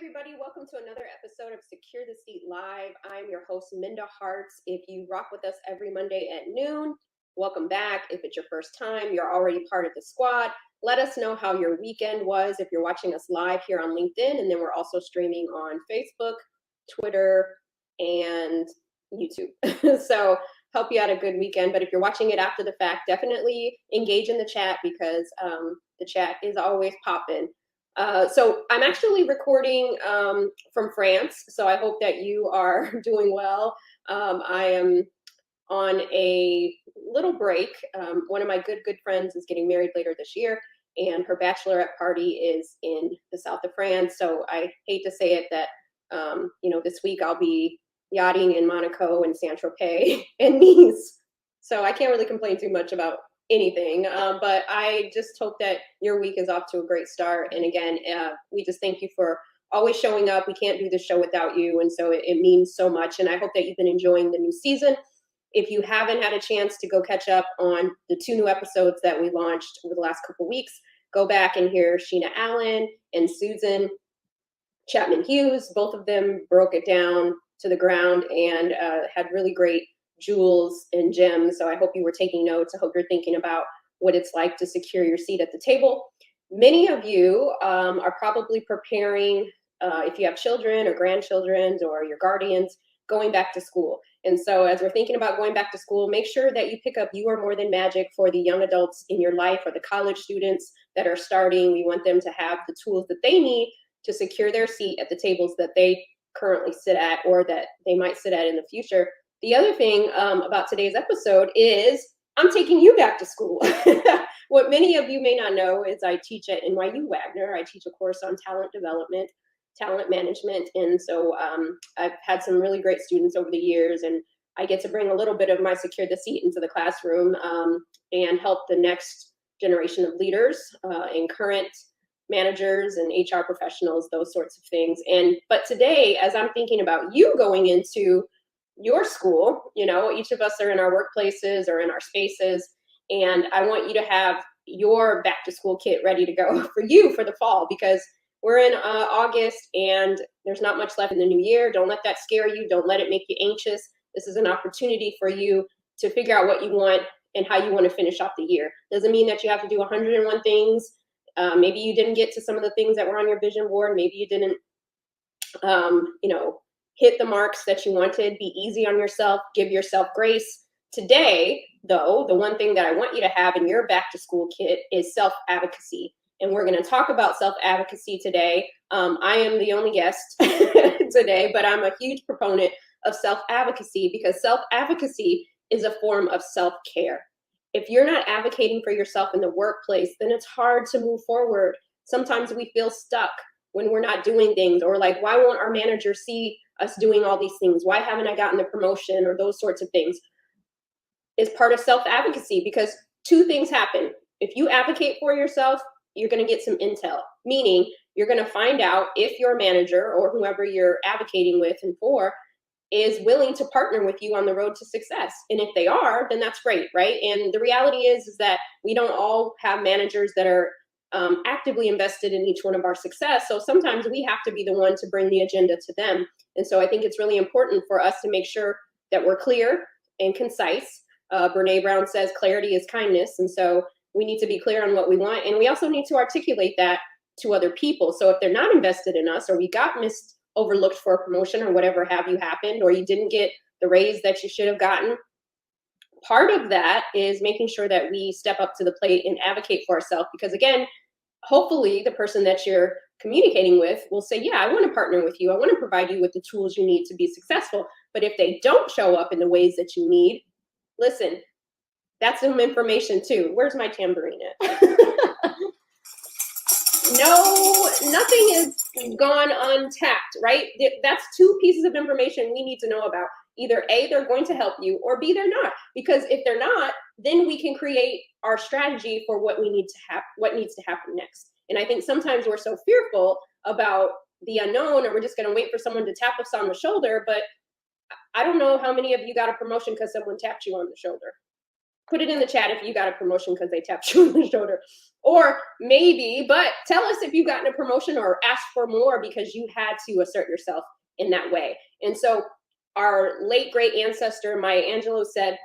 everybody. Welcome to another episode of Secure the Seat Live. I'm your host, Minda Hartz. If you rock with us every Monday at noon, welcome back. If it's your first time, you're already part of the squad. Let us know how your weekend was if you're watching us live here on LinkedIn. And then we're also streaming on Facebook, Twitter, and YouTube. So help you out a good weekend. But if you're watching it after the fact, definitely engage in the chat because the chat is always popping. So I'm actually recording from France, so I hope that you are doing well. I am on a little break. One of my good friends is getting married later this year, and her bachelorette party is in the south of France. So I hate to say it that, this week I'll be yachting in Monaco and Saint-Tropez and Nice. So I can't really complain too much about anything, but I just hope that your week is off to a great start. And again, we just thank you for always showing up. We can't do this show without you, and so it means so much. And I hope that you've been enjoying the new season. If you haven't had a chance to go catch up on the 2 new episodes that we launched over the last couple weeks, go back and hear Sheena Allen and Susan Chapman Hughes. Both of them broke it down to the ground and had really great jewels and gems. So I hope you were taking notes. I hope you're thinking about what it's like to secure your seat at the table. Many of you are probably preparing, if you have children or grandchildren or your guardians, going back to school. And so as we're thinking about going back to school, make sure that you pick up You Are More Than Magic for the young adults in your life or the college students that are starting. We want them to have the tools that they need to secure their seat at the tables that they currently sit at or that they might sit at in the future. The other thing about today's episode is I'm taking you back to school. What many of you may not know is I teach at NYU Wagner. I teach a course on talent development, talent management. And so I've had some really great students over the years, and I get to bring a little bit of my Secure the Seat into the classroom and help the next generation of leaders and current managers and HR professionals, those sorts of things. But today, as I'm thinking about you going into your school, each of us are in our workplaces or in our spaces, and I want you to have your back to school kit ready to go for you for the fall, because we're in August and there's not much left in the new year. Don't let that scare you. Don't let it make you anxious. This is an opportunity for you to figure out what you want and how you want to finish off the year. Doesn't mean that you have to do 101 things. Maybe you didn't get to some of the things that were on your vision board. Maybe you didn't, hit the marks that you wanted. Be easy on yourself. Give yourself grace. Today, though, the one thing that I want you to have in your back to school kit is self-advocacy. And we're going to talk about self-advocacy today. I am the only guest today, but I'm a huge proponent of self-advocacy because self-advocacy is a form of self-care. If you're not advocating for yourself in the workplace, then it's hard to move forward. Sometimes we feel stuck when we're not doing things, or like, why won't our manager see us doing all these things? Why haven't I gotten the promotion, or those sorts of things? It's part of self-advocacy because 2 things happen. If you advocate for yourself, you're going to get some intel, meaning you're going to find out if your manager or whoever you're advocating with and for is willing to partner with you on the road to success. And if they are, then that's great, right? And the reality is that we don't all have managers that are actively invested in each one of our success. So sometimes we have to be the one to bring the agenda to them. And so I think it's really important for us to make sure that we're clear and concise. Brene Brown says clarity is kindness. And so we need to be clear on what we want. And we also need to articulate that to other people. So if they're not invested in us, or we got overlooked for a promotion or whatever have you happened, or you didn't get the raise that you should have gotten, part of that is making sure that we step up to the plate and advocate for ourselves. Because again, hopefully the person that you're communicating with will say, yeah, I want to partner with you. I want to provide you with the tools you need to be successful. But if they don't show up in the ways that you need, listen, that's some information too. Where's my tambourine at? No, nothing is gone untapped, right? That's 2 pieces of information we need to know about. Either A, they're going to help you, or B, they're not. Because if they're not, then we can create our strategy for what needs to happen next. And I think sometimes we're so fearful about the unknown, or we're just going to wait for someone to tap us on the shoulder. But I don't know how many of you got a promotion because someone tapped you on the shoulder. Put it in the chat if you got a promotion because they tapped you on the shoulder. Or maybe, but tell us if you've gotten a promotion or asked for more because you had to assert yourself in that way. And so our late great ancestor, Maya Angelou, said,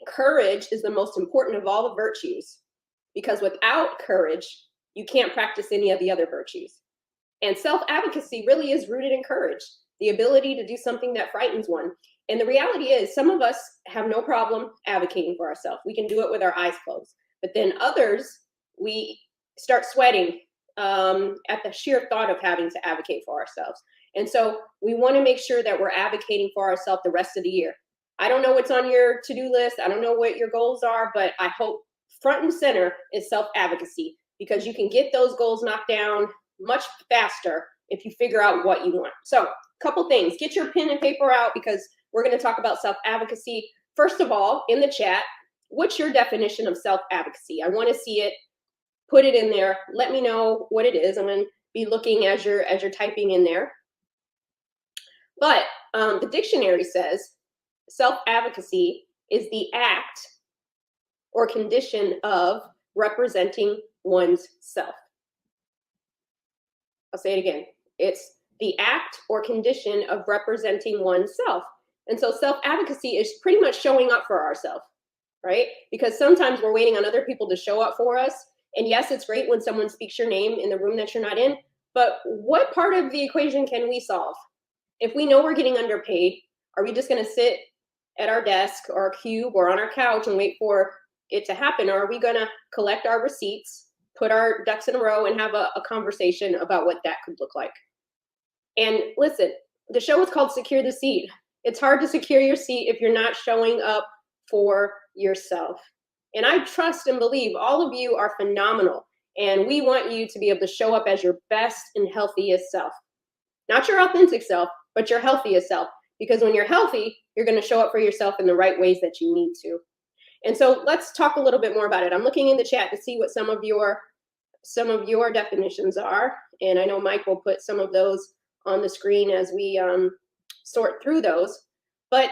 courage is the most important of all the virtues, because without courage, you can't practice any of the other virtues. And self-advocacy really is rooted in courage, the ability to do something that frightens one. And the reality is, some of us have no problem advocating for ourselves. We can do it with our eyes closed. But then others, we start sweating at the sheer thought of having to advocate for ourselves. And so we want to make sure that we're advocating for ourselves the rest of the year. I don't know what's on your to-do list. I don't know what your goals are, but I hope front and center is self-advocacy, because you can get those goals knocked down much faster if you figure out what you want. So a couple things. Get your pen and paper out, because we're going to talk about self-advocacy. First of all, in the chat, what's your definition of self-advocacy? I want to see it. Put it in there. Let me know what it is. I'm going to be looking as you're typing in there. But the dictionary says self-advocacy is the act or condition of representing one's self. I'll say it again. It's the act or condition of representing oneself. And so self-advocacy is pretty much showing up for ourselves, right? Because sometimes we're waiting on other people to show up for us. And yes, it's great when someone speaks your name in the room that you're not in, but what part of the equation can we solve? If we know we're getting underpaid, are we just going to sit at our desk or our cube or on our couch and wait for it to happen? Or are we going to collect our receipts, put our ducks in a row, and have a conversation about what that could look like? And listen, the show is called Secure the Seat. It's hard to secure your seat if you're not showing up for yourself. And I trust and believe all of you are phenomenal. And we want you to be able to show up as your best and healthiest self. Not your authentic self, but your healthiest self. Because when you're healthy, you're going to show up for yourself in the right ways that you need to. And so let's talk a little bit more about it. I'm looking in the chat to see what some of your definitions are. And I know Mike will put some of those on the screen as we sort through those. But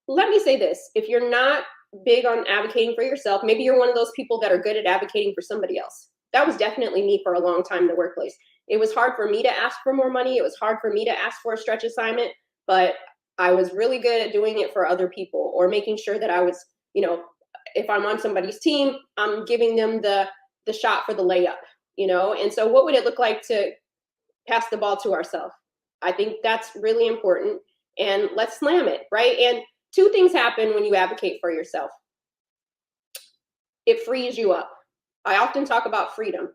let me say this. If you're not big on advocating for yourself, maybe you're one of those people that are good at advocating for somebody else. That was definitely me for a long time in the workplace. It was hard for me to ask for more money. It was hard for me to ask for a stretch assignment, but I was really good at doing it for other people, or making sure that I was, if I'm on somebody's team, I'm giving them the shot for the layup, And so what would it look like to pass the ball to ourselves? I think that's really important. And let's slam it, right? And two things happen when you advocate for yourself. It frees you up. I often talk about freedom,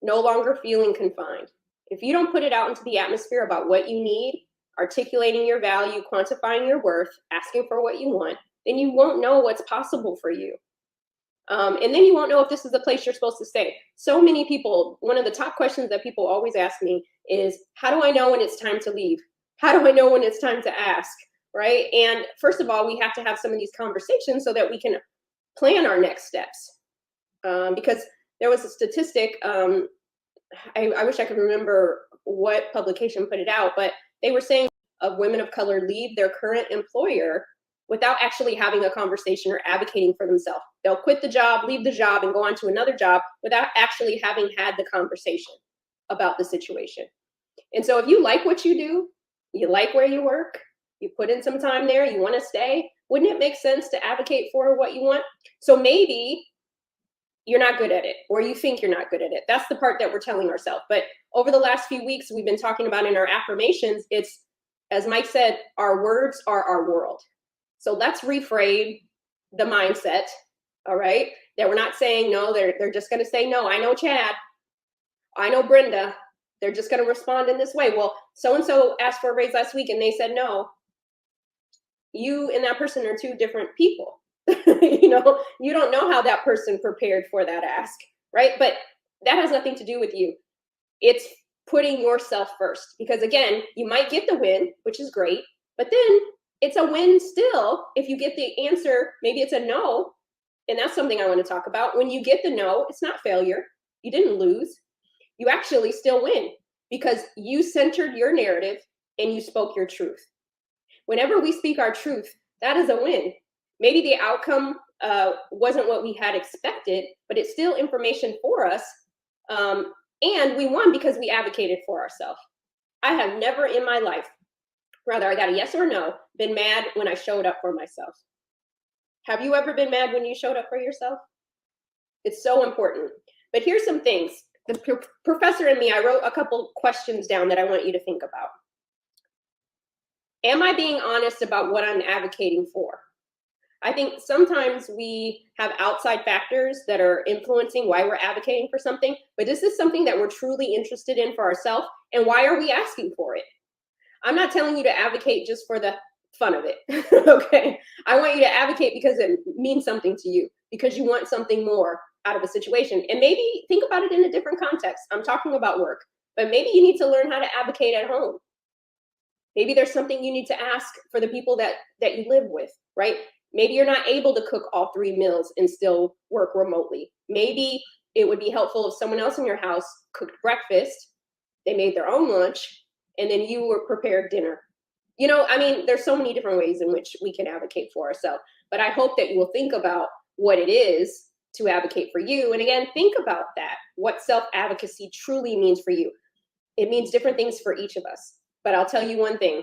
no longer feeling confined. If you don't put it out into the atmosphere about what you need, articulating your value, quantifying your worth, asking for what you want, then you won't know what's possible for you. And then you won't know if this is the place you're supposed to stay. So many people, one of the top questions that people always ask me is, how do I know when it's time to leave? How do I know when it's time to ask, right? And first of all, we have to have some of these conversations so that we can plan our next steps. Because there was a statistic, I wish I could remember what publication put it out, but they were saying of women of color leave their current employer without actually having a conversation or advocating for themselves. They'll quit the job, leave the job, and go on to another job without actually having had the conversation about the situation. And so if you like what you do, you like where you work, you put in some time there, you want to stay, wouldn't it make sense to advocate for what you want? So maybe you're not good at it, or you think you're not good at it. That's the part that we're telling ourselves. But over the last few weeks, we've been talking about in our affirmations, it's, as Mike said, our words are our world. So let's reframe the mindset, all right? That we're not saying no, they're just gonna say no. I know Chad, I know Brenda, they're just gonna respond in this way. Well, so-and-so asked for a raise last week and they said no. You and that person are two different people. You don't know how that person prepared for that ask, right? But that has nothing to do with you. It's putting yourself first, because again, you might get the win, which is great, but then it's a win still if you get the answer. Maybe it's a no, and that's something I want to talk about. When you get the no, it's not failure. You didn't lose. You actually still win, because you centered your narrative and you spoke your truth. Whenever we speak our truth, that is a win. Maybe the outcome wasn't what we had expected, but it's still information for us. And we won because we advocated for ourselves. I have never in my life, whether I got a yes or a no, been mad when I showed up for myself. Have you ever been mad when you showed up for yourself? It's so important. But here's some things. The professor and me, I wrote a couple questions down that I want you to think about. Am I being honest about what I'm advocating for? I think sometimes we have outside factors that are influencing why we're advocating for something, but this is something that we're truly interested in for ourselves, and why are we asking for it? I'm not telling you to advocate just for the fun of it, okay? I want you to advocate because it means something to you, because you want something more out of a situation. And maybe think about it in a different context. I'm talking about work, but maybe you need to learn how to advocate at home. Maybe there's something you need to ask for the people that you live with, right? Maybe you're not able to cook all 3 meals and still work remotely. Maybe it would be helpful if someone else in your house cooked breakfast, they made their own lunch, and then you were prepared dinner. You know, I mean, there's so many different ways in which we can advocate for ourselves, but I hope that you will think about what it is to advocate for you. And again, think about that, what self-advocacy truly means for you. It means different things for each of us. But I'll tell you one thing,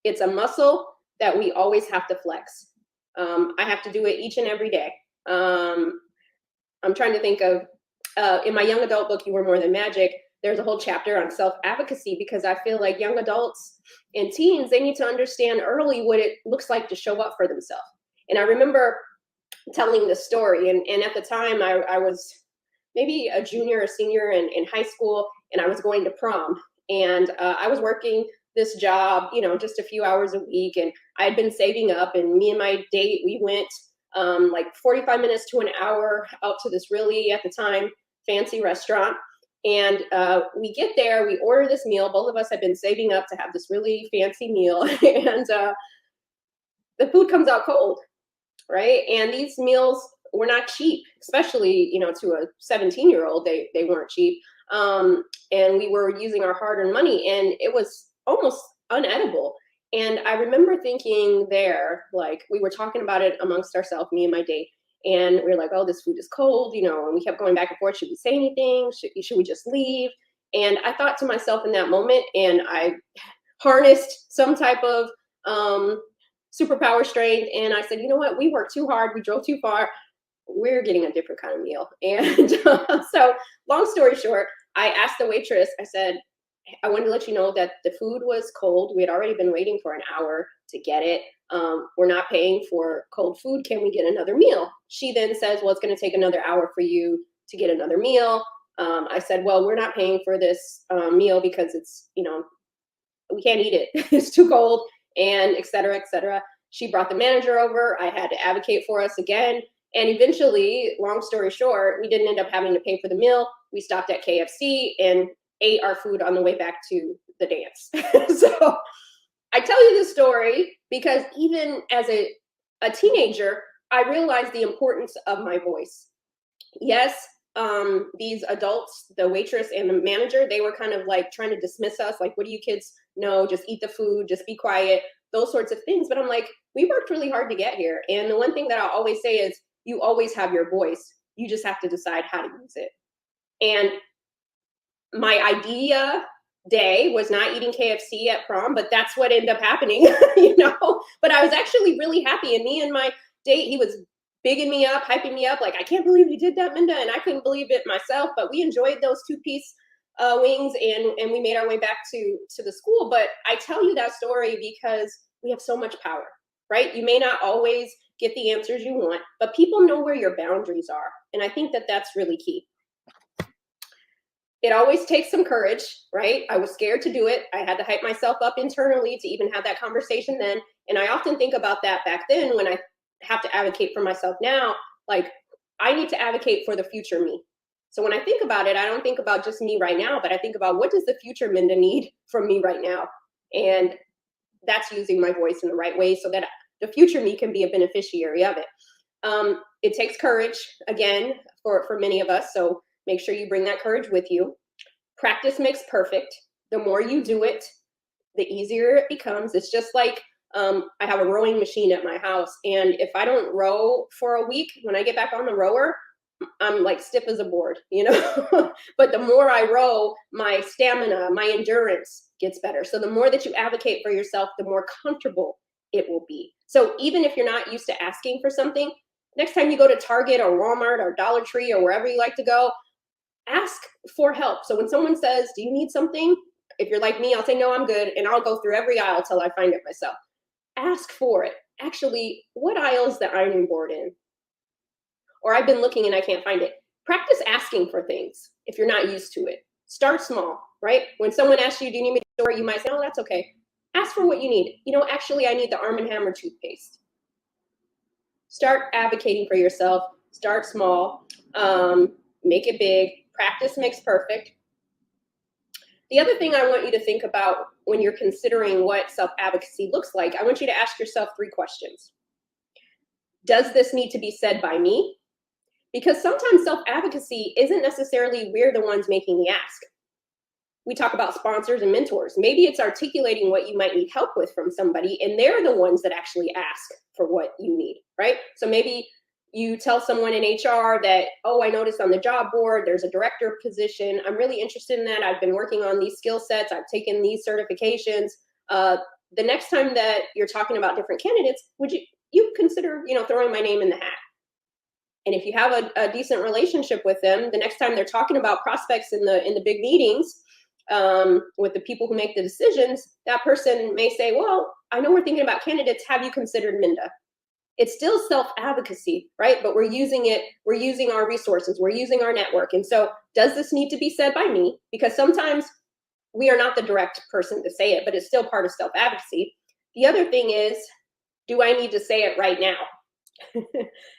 it's a muscle that we always have to flex. I have to do it each and every day. I'm trying to think of, in my young adult book, You Were More Than Magic, there's a whole chapter on self-advocacy, because I feel like young adults and teens, they need to understand early what it looks like to show up for themselves. And I remember telling this story, and at the time I was maybe a junior or senior in high school, and I was going to prom, and I was working this job, you know, just a few hours a week, and I had been saving up, and me and my date, we went like 45 minutes to an hour out to this really, at the time, fancy restaurant. And we get there, we order this meal. Both of us had been saving up to have this really fancy meal, and the food comes out cold, right? And these meals were not cheap, especially, you know, to a 17-year-old, they weren't cheap. And we were using our hard-earned money, and it was almost unedible. And I remember thinking there, like, we were talking about it amongst ourselves, me and my date, and we were like, oh, this food is cold, you know, and we kept going back and forth. Should we say anything? Should we just leave? And I thought to myself in that moment, and I harnessed some type of superpower strength, and I said, you know what, we worked too hard, we drove too far, we're getting a different kind of meal. And so long story short, I asked the waitress, I said, I wanted to let you know that the food was cold. We had already been waiting for an hour to get it. We're not paying for cold food. Can we get another meal? She then says, well, it's going to take another hour for you to get another meal. I said, well, we're not paying for this meal because it's, you know, we can't eat it. It's too cold, and et cetera, et cetera. She brought the manager over. I had to advocate for us again. And eventually, long story short, we didn't end up having to pay for the meal. We stopped at KFC and ate our food on the way back to the dance. So I tell you this story because even as a teenager, I realized the importance of my voice. Yes, these adults, the waitress and the manager, they were kind of like trying to dismiss us. Like, what do you kids know? Just eat the food, just be quiet, those sorts of things. But I'm like, we worked really hard to get here. And the one thing that I always say is, you always have your voice. You just have to decide how to use it. And my idea day was not eating KFC at prom, but that's what ended up happening, you know? But I was actually really happy. And me and my date, he was bigging me up, hyping me up. Like, I can't believe you did that, Minda. And I couldn't believe it myself, but we enjoyed those 2-piece wings, and we made our way back to the school. But I tell you that story because we have so much power, right? You may not always get the answers you want, but people know where your boundaries are. And I think that that's really key. It always takes some courage, right? I was scared to do it. I had to hype myself up internally to even have that conversation then. And I often think about that back then when I have to advocate for myself now, like, I need to advocate for the future me. So when I think about it, I don't think about just me right now, but I think about what does the future Minda need from me right now? And that's using my voice in the right way so that the future me can be a beneficiary of it. It takes courage, again, for many of us. So make sure you bring that courage with you. Practice makes perfect. The more you do it, the easier it becomes. It's just like I have a rowing machine at my house, and if I don't row for a week, when I get back on the rower, I'm like stiff as a board, you know. But the more I row, my stamina, my endurance gets better. So the more that you advocate for yourself, the more comfortable it will be. So even if you're not used to asking for something, next time you go to Target or Walmart or Dollar Tree or wherever you like to go, ask for help. So when someone says, do you need something? If you're like me, I'll say, no, I'm good. And I'll go through every aisle till I find it myself. Ask for it. Actually, what aisle is the ironing board in? Or I've been looking and I can't find it. Practice asking for things if you're not used to it. Start small, right? When someone asks you, do you need me to store? You might say, oh, that's okay. Ask for what you need. You know, actually, I need the Arm & Hammer toothpaste. Start advocating for yourself. Start small. Make it big. Practice makes perfect. The other thing I want you to think about when you're considering what self-advocacy looks like, I want you to ask yourself 3 questions. Does this need to be said by me? Because sometimes self-advocacy isn't necessarily we're the ones making the ask. We talk about sponsors and mentors. Maybe it's articulating what you might need help with from somebody, and they're the ones that actually ask for what you need, right? So maybe you tell someone in HR that, oh, I noticed on the job board, there's a director position. I'm really interested in that. I've been working on these skill sets. I've taken these certifications. The next time that you're talking about different candidates, would you consider, throwing my name in the hat? And if you have a decent relationship with them, the next time they're talking about prospects in the big meetings with the people who make the decisions, that person may say, well, I know we're thinking about candidates. Have you considered Minda? It's still self-advocacy, right? But we're using our resources, we're using our network. And so does this need to be said by me? Because sometimes we are not the direct person to say it, but it's still part of self-advocacy. The other thing is, do I need to say it right now?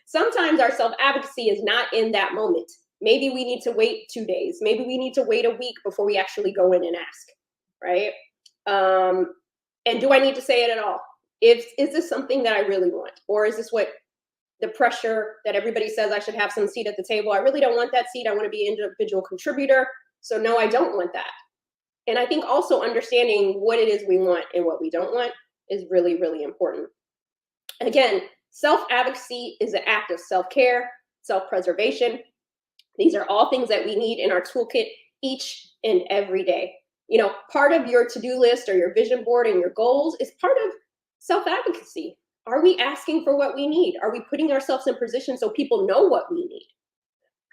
Sometimes our self-advocacy is not in that moment. Maybe we need to wait 2 days. Maybe we need to wait a week before we actually go in and ask, right? And do I need to say it at all? Is this something that I really want? Or is this what the pressure that everybody says I should have some seat at the table? I really don't want that seat. I want to be an individual contributor. So no, I don't want that. And I think also understanding what it is we want and what we don't want is really, really important. Again, self-advocacy is an act of self-care, self-preservation. These are all things that we need in our toolkit each and every day. Part of your to-do list or your vision board and your goals is part of self-advocacy. Are we asking for what we need? Are we putting ourselves in position so people know what we need?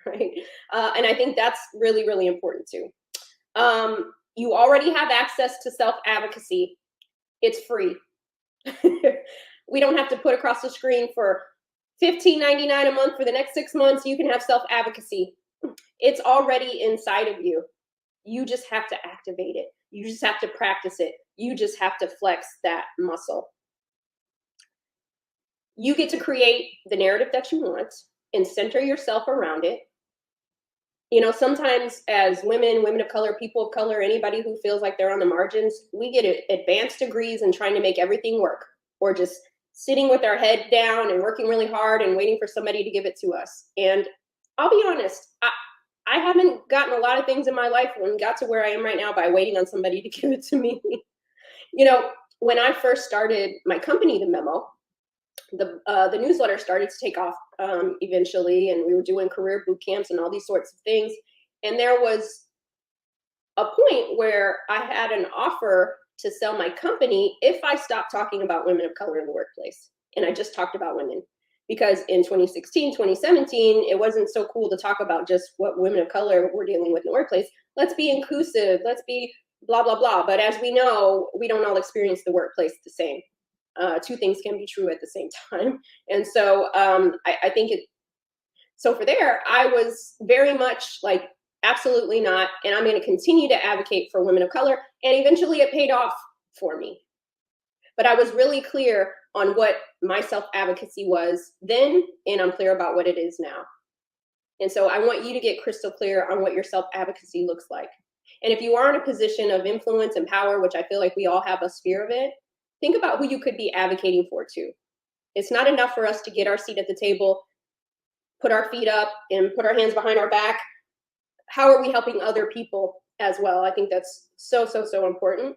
Right? And I think that's really, really important too. You already have access to self-advocacy. It's free. We don't have to put across the screen for $15.99 a month for the next 6 months. You can have self-advocacy. It's already inside of you. You just have to activate it. You just have to practice it. You just have to flex that muscle. You get to create the narrative that you want and center yourself around it. Sometimes as women of color, people of color, anybody who feels like they're on the margins, we get advanced degrees in trying to make everything work, or just sitting with our head down and working really hard and waiting for somebody to give it to us. And I'll be honest, I haven't gotten a lot of things in my life and got to where I am right now by waiting on somebody to give it to me. When I first started my company, The Memo, the newsletter started to take off eventually, and we were doing career boot camps and all these sorts of things. And there was a point where I had an offer to sell my company if I stopped talking about women of color in the workplace. And I just talked about women. Because in 2016, 2017, it wasn't so cool to talk about just what women of color were dealing with in the workplace. Let's be inclusive. Let's be blah, blah, blah. But as we know, we don't all experience the workplace the same. 2 things can be true at the same time. And so I think so for there, I was very much like, absolutely not. And I'm going to continue to advocate for women of color. And eventually it paid off for me. But I was really clear on what my self-advocacy was then, and I'm clear about what it is now. And so I want you to get crystal clear on what your self-advocacy looks like. And if you are in a position of influence and power, which I feel like we all have a sphere of it, think about who you could be advocating for too. It's not enough for us to get our seat at the table, put our feet up, and put our hands behind our back. How are we helping other people as well? I think that's so, so, so important.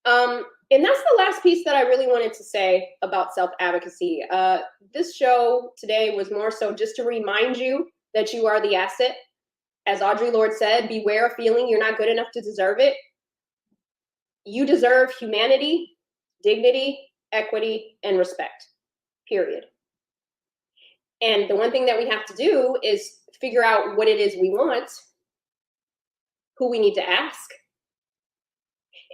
And that's the last piece that I really wanted to say about self-advocacy. This show today was more so just to remind you that you are the asset. As Audre Lorde said, beware of feeling you're not good enough to deserve it. You deserve humanity, dignity, equity, and respect, period. And the one thing that we have to do is figure out what it is we want, who we need to ask.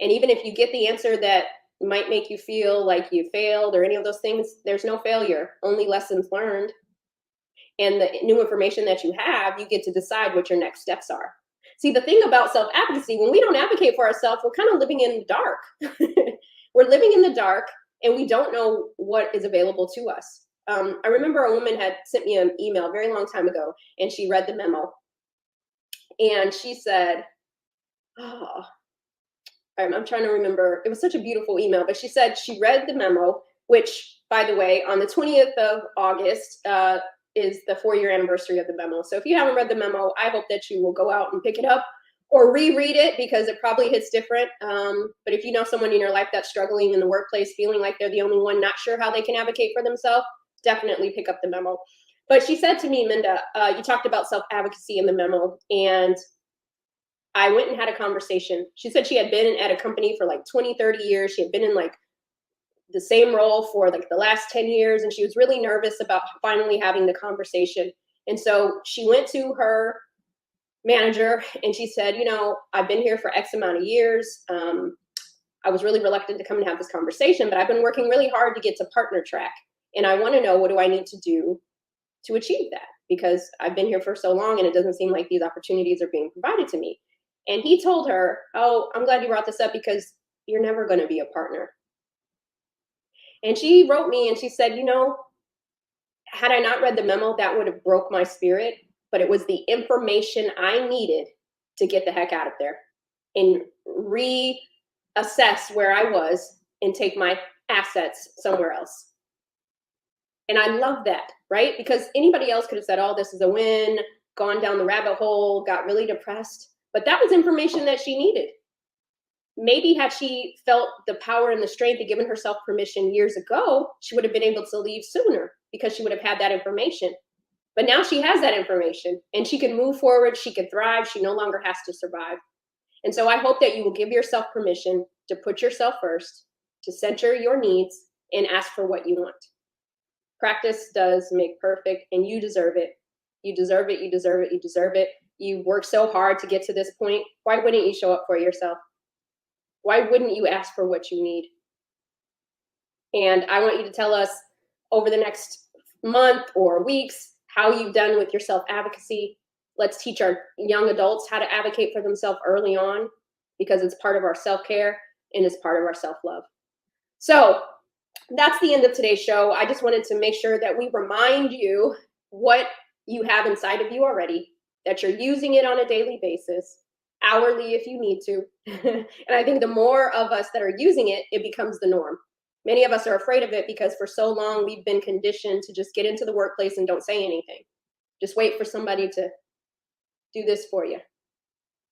And even if you get the answer that might make you feel like you failed or any of those things, there's no failure, only lessons learned. And the new information that you have, you get to decide what your next steps are. See, the thing about self-advocacy, when we don't advocate for ourselves, we're kind of living in the dark. We're living in the dark and we don't know what is available to us. I remember a woman had sent me an email a very long time ago, and she read the memo. And she said, oh, I'm trying to remember. It was such a beautiful email, but she said she read the memo, which, by the way, on the 20th of August is the 4-year anniversary of the memo. So if you haven't read the memo, I hope that you will go out and pick it up or reread it, because it probably hits different. But if you know someone in your life that's struggling in the workplace, feeling like they're the only one, not sure how they can advocate for themselves, definitely pick up the memo. But she said to me, Minda, you talked about self-advocacy in the memo, and I went and had a conversation. She said she had been at a company for like 20, 30 years. She had been in like the same role for like the last 10 years. And she was really nervous about finally having the conversation. And so she went to her manager and she said, you know, I've been here for X amount of years. I was really reluctant to come and have this conversation, but I've been working really hard to get to partner track. And I want to know, what do I need to do to achieve that? Because I've been here for so long and it doesn't seem like these opportunities are being provided to me. And he told her, oh, I'm glad you brought this up because you're never going to be a partner. And she wrote me and she said, you know, had I not read the memo, that would have broke my spirit, but it was the information I needed to get the heck out of there and reassess where I was and take my assets somewhere else. And I love that, right? Because anybody else could have said, oh, this is a win, gone down the rabbit hole, got really depressed. But that was information that she needed. Maybe had she felt the power and the strength and given herself permission years ago, she would have been able to leave sooner because she would have had that information. But now she has that information and she can move forward. She can thrive. She no longer has to survive. And so I hope that you will give yourself permission to put yourself first, to center your needs and ask for what you want. Practice does make perfect, and you deserve it. You deserve it. You deserve it. You deserve it. You worked so hard to get to this point. Why wouldn't you show up for yourself? Why wouldn't you ask for what you need? And I want you to tell us over the next month or weeks how you've done with your self-advocacy. Let's teach our young adults how to advocate for themselves early on, because it's part of our self-care and it's part of our self-love. So that's the end of today's show. I just wanted to make sure that we remind you what you have inside of you already, that you're using it on a daily basis, hourly if you need to. And I think the more of us that are using it, it becomes the norm. Many of us are afraid of it because for so long we've been conditioned to just get into the workplace and don't say anything. Just wait for somebody to do this for you.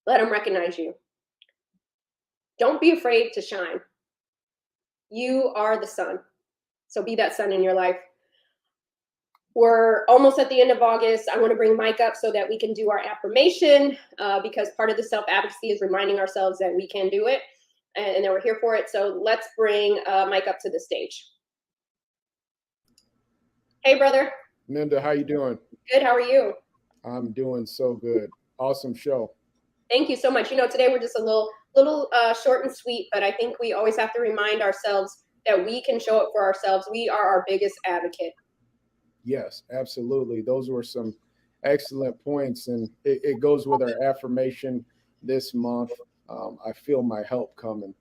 Let them recognize you. Don't be afraid to shine. You are the sun. So be that sun in your life. We're almost at the end of August. I want to bring Mike up so that we can do our affirmation, because part of the self-advocacy is reminding ourselves that we can do it and that we're here for it. So let's bring Mike up to the stage. Hey, brother. Minda, how you doing? Good. How are you? I'm doing so good. Awesome show. Thank you so much. You know, today we're just a little short and sweet, but I think we always have to remind ourselves that we can show up for ourselves. We are our biggest advocate. Yes, absolutely. Those were some excellent points, and it goes with our affirmation this month. I feel my help coming.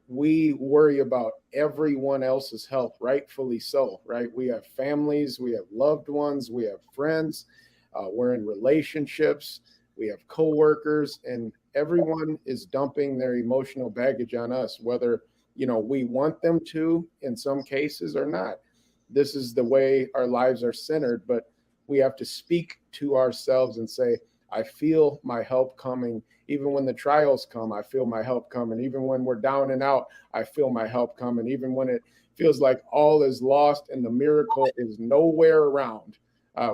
We worry about everyone else's health, rightfully so, right? We have families, we have loved ones, we have friends, we're in relationships, we have coworkers, and everyone is dumping their emotional baggage on us, whether we want them to in some cases or not. This is the way our lives are centered, but we have to speak to ourselves and say, I feel my help coming. Even when the trials come, I feel my help coming. Even when we're down and out, I feel my help coming. Even when it feels like all is lost and the miracle is nowhere around,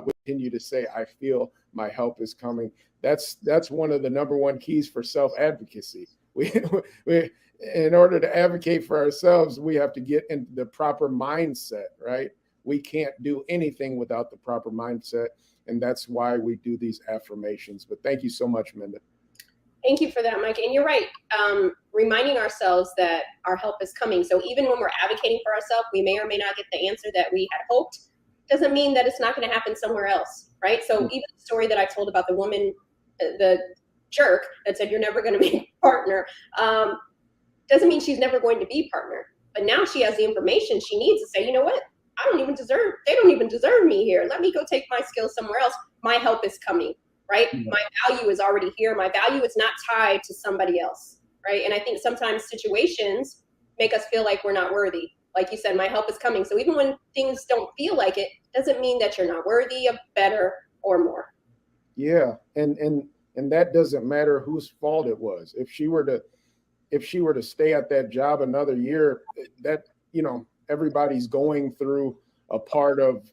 we continue to say, I feel my help is coming. That's one of the number one keys for self-advocacy. We in order to advocate for ourselves, we have to get into the proper mindset, right? We can't do anything without the proper mindset. And that's why we do these affirmations. But thank you so much, Minda. Thank you for that, Mike. And you're right. Reminding ourselves that our help is coming. So even when we're advocating for ourselves, we may or may not get the answer that we had hoped. Doesn't mean that it's not going to happen somewhere else, right? So even the story that I told about the woman, the jerk that said, you're never going to be a partner, doesn't mean she's never going to be partner. But now she has the information she needs to say, you know what? They don't even deserve me here. Let me go take my skills somewhere else. My help is coming, right? Mm-hmm. My value is already here. My value is not tied to somebody else, right? And I think sometimes situations make us feel like we're not worthy. Like you said, my help is coming. So even when things don't feel like it, doesn't mean that you're not worthy of better or more. Yeah, and that doesn't matter whose fault it was. If she were to stay at that job another year, that, everybody's going through a part of,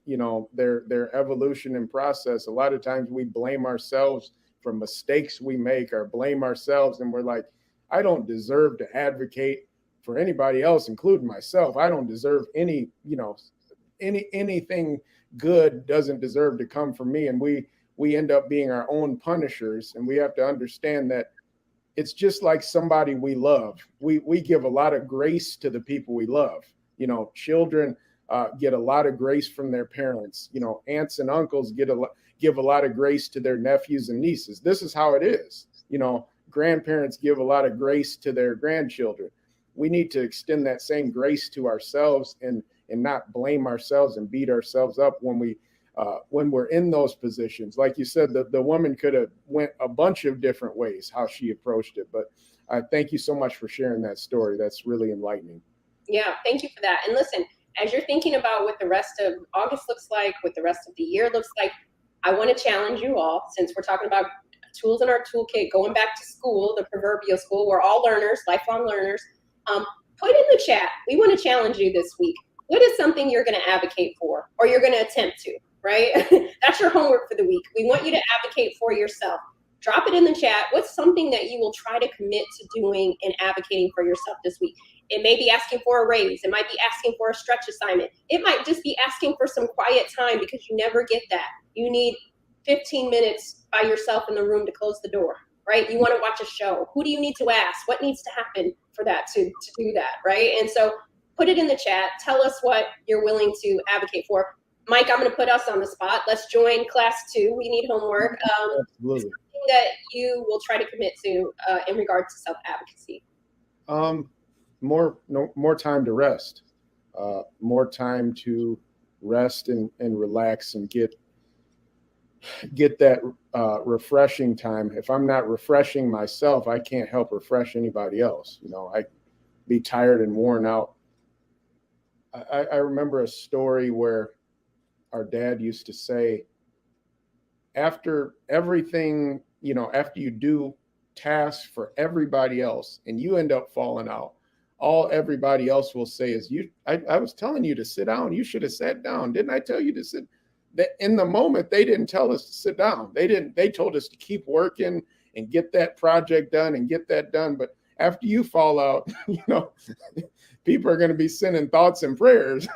their evolution and process. A lot of times we blame ourselves for mistakes we make, or blame ourselves, and we're like, I don't deserve to advocate for anybody else, including myself. I don't deserve anything good doesn't deserve to come from me. And we end up being our own punishers. And we have to understand that it's just like somebody we love. We give a lot of grace to the people we love. Children get a lot of grace from their parents. Aunts and uncles give a lot of grace to their nephews and nieces. This is how it is. Grandparents give a lot of grace to their grandchildren. We need to extend that same grace to ourselves and not blame ourselves and beat ourselves up when we're in those positions. Like you said, the woman could have went a bunch of different ways how she approached it. But thank you so much for sharing that story. That's really enlightening. Yeah, thank you for that. And listen, as you're thinking about what the rest of August looks like, what the rest of the year looks like, I want to challenge you all, since we're talking about tools in our toolkit, going back to school, the proverbial school. We're all learners, lifelong learners. Put in the chat. We want to challenge you this week. What is something you're going to advocate for, or you're going to attempt to, right? That's your homework for the week. We want you to advocate for yourself. Drop it in the chat. What's something that you will try to commit to doing and advocating for yourself this week? It may be asking for a raise. It might be asking for a stretch assignment. It might just be asking for some quiet time, because you never get that. You need 15 minutes by yourself in the room to close the door, right? You want to watch a show. Who do you need to ask? What needs to happen for that to do that, right? And so put it in the chat. Tell us what you're willing to advocate for. Mike, I'm going to put us on the spot. Let's join class 2. We need homework. Absolutely. Something that you will try to commit to in regards to self-advocacy. More time to rest. More time to rest and relax and get that refreshing time. If I'm not refreshing myself, I can't help refresh anybody else. I be tired and worn out. I remember a story where our dad used to say, after everything, after you do tasks for everybody else and you end up falling out, all everybody else will say is, I was telling you to sit down. You should have sat down. Didn't I tell you to sit? That in the moment, they didn't tell us to sit down. They told us to keep working and get that project done and get that done. But after you fall out, people are going to be sending thoughts and prayers,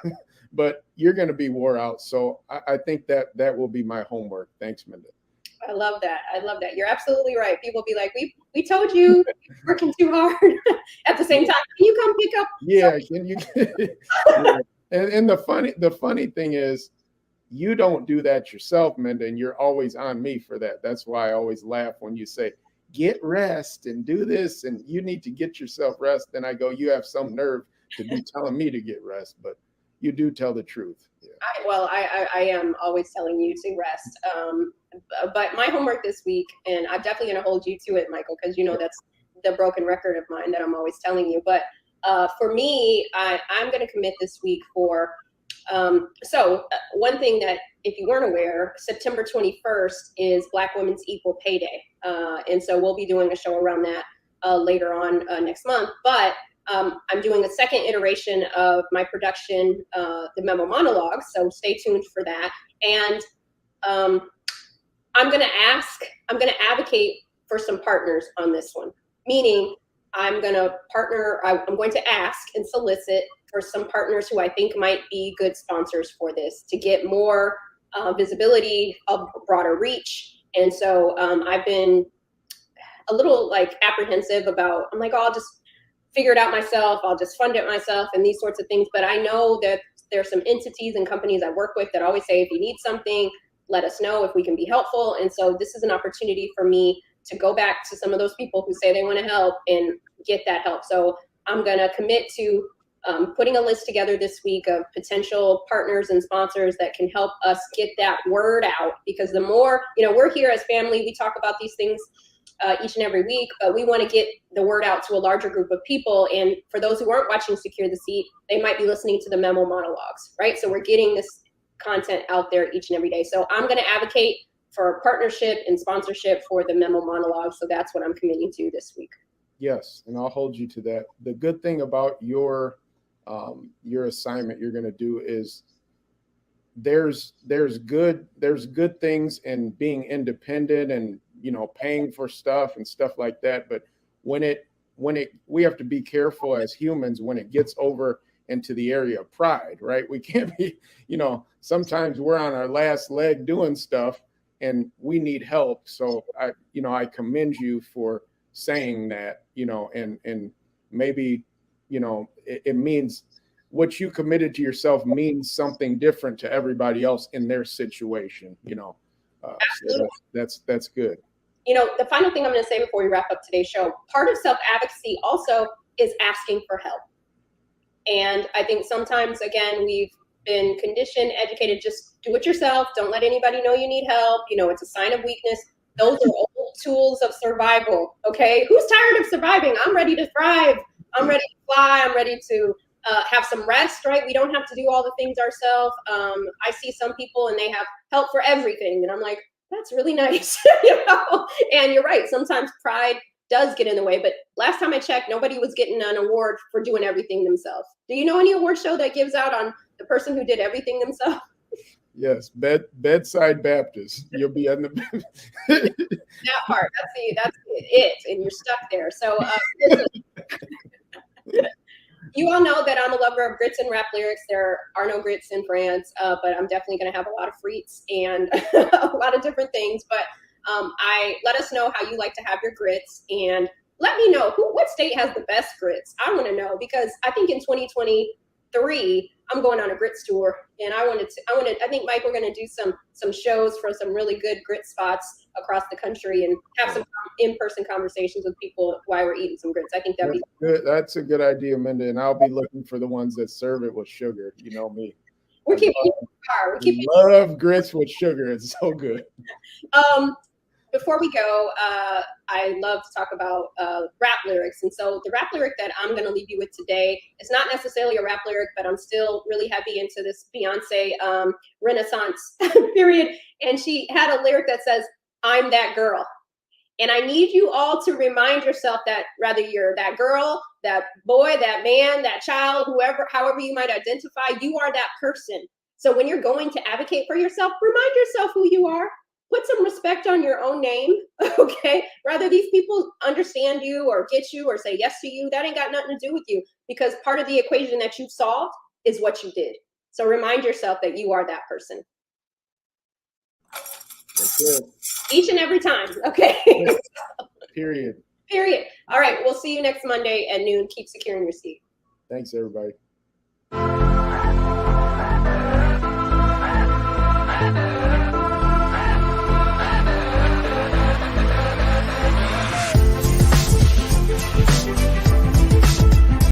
but you're going to be wore out. So I think that will be my homework. Thanks, Minda. I love that. You're absolutely right. People be like, we told you you're working too hard. At the same time, can you come pick up? Yeah, can you? Yeah. And the funny thing is, you don't do that yourself, Minda, and you're always on me for that. That's why I always laugh when you say, get rest and do this, and you need to get yourself rest. Then I go, you have some nerve to be telling me to get rest, but you do tell the truth. Yeah. I am always telling you to rest. But my homework this week, and I'm definitely going to hold you to it, Michael, because that's the broken record of mine that I'm always telling you. But for me, I'm going to commit this week for One thing that, if you weren't aware, September 21st is Black Women's Equal Pay Day. And so we'll be doing a show around that later on next month. But I'm doing a second iteration of my production, the Memo Monologues. So stay tuned for that. And I'm going to advocate for some partners on this one, meaning I'm going to ask and solicit for some partners who I think might be good sponsors for this to get more visibility, a broader reach. And so I've been a little like apprehensive about, I'm like, oh, I'll just figure it out myself. I'll just fund it myself and these sorts of things. But I know that there's some entities and companies I work with that always say, if you need something, let us know if we can be helpful. And so this is an opportunity for me to go back to some of those people who say they want to help and get that help. So I'm going to commit to putting a list together this week of potential partners and sponsors that can help us get that word out. Because the more, we're here as family, we talk about these things each and every week, but we want to get the word out to a larger group of people. And for those who aren't watching Secure the Seat, they might be listening to the Memo Monologues, right? So we're getting this content out there each and every day. So I'm going to advocate for partnership and sponsorship for the Memo Monologues. So that's what I'm committing to this week. Yes, and I'll hold you to that. The good thing about your assignment you're going to do is there's good things in being independent and paying for stuff and stuff like that. But we have to be careful as humans when it gets over into the area of pride, right? We can't be, sometimes we're on our last leg doing stuff and we need help. So I commend you for saying that, and maybe, it means what you committed to yourself means something different to everybody else in their situation, so that's good. The final thing I'm going to say before we wrap up today's show, part of self-advocacy also is asking for help. And I think sometimes, again, we've been conditioned, educated, just do it yourself. Don't let anybody know you need help. It's a sign of weakness. Those are old tools of survival. Okay. Who's tired of surviving? I'm ready to thrive. I'm ready to fly. I'm ready to have some rest, right? We don't have to do all the things ourselves. I see some people and they have help for everything. And I'm like, that's really nice. And you're right. Sometimes pride does get in the way, but last time I checked, nobody was getting an award for doing everything themselves. Do you know any award show that gives out on the person who did everything themselves? Yes, bedside Baptist. You'll be on the that part. That's it, and you're stuck there. So you all know that I'm a lover of grits and rap lyrics. There are no grits in France, but I'm definitely going to have a lot of frites and a lot of different things. But let us know how you like to have your grits, and let me know what state has the best grits. I want to know, because I think in 2023 I'm going on a grits tour, and I think, Mike, we're going to do some shows for some really good grit spots across the country and have some in-person conversations with people while we're eating some grits. I think that'd be good. That's a good idea, Minda, and I'll be looking for the ones that serve it with sugar. You know me. We love grits with sugar. It's so good. Before we go, I love to talk about rap lyrics. And so the rap lyric that I'm going to leave you with today is not necessarily a rap lyric, but I'm still really heavy into this Beyonce Renaissance period. And she had a lyric that says, "I'm that girl." And I need you all to remind yourself that whether you're that girl, that boy, that man, that child, however you might identify, you are that person. So when you're going to advocate for yourself, remind yourself who you are. Put some respect on your own name, okay? Rather these people understand you or get you or say yes to you, that ain't got nothing to do with you, because part of the equation that you solved is what you did. So remind yourself that you are that person. That's good. Each and every time, okay? Period. All right, we'll see you next Monday at noon. Keep securing your seat. Thanks, everybody.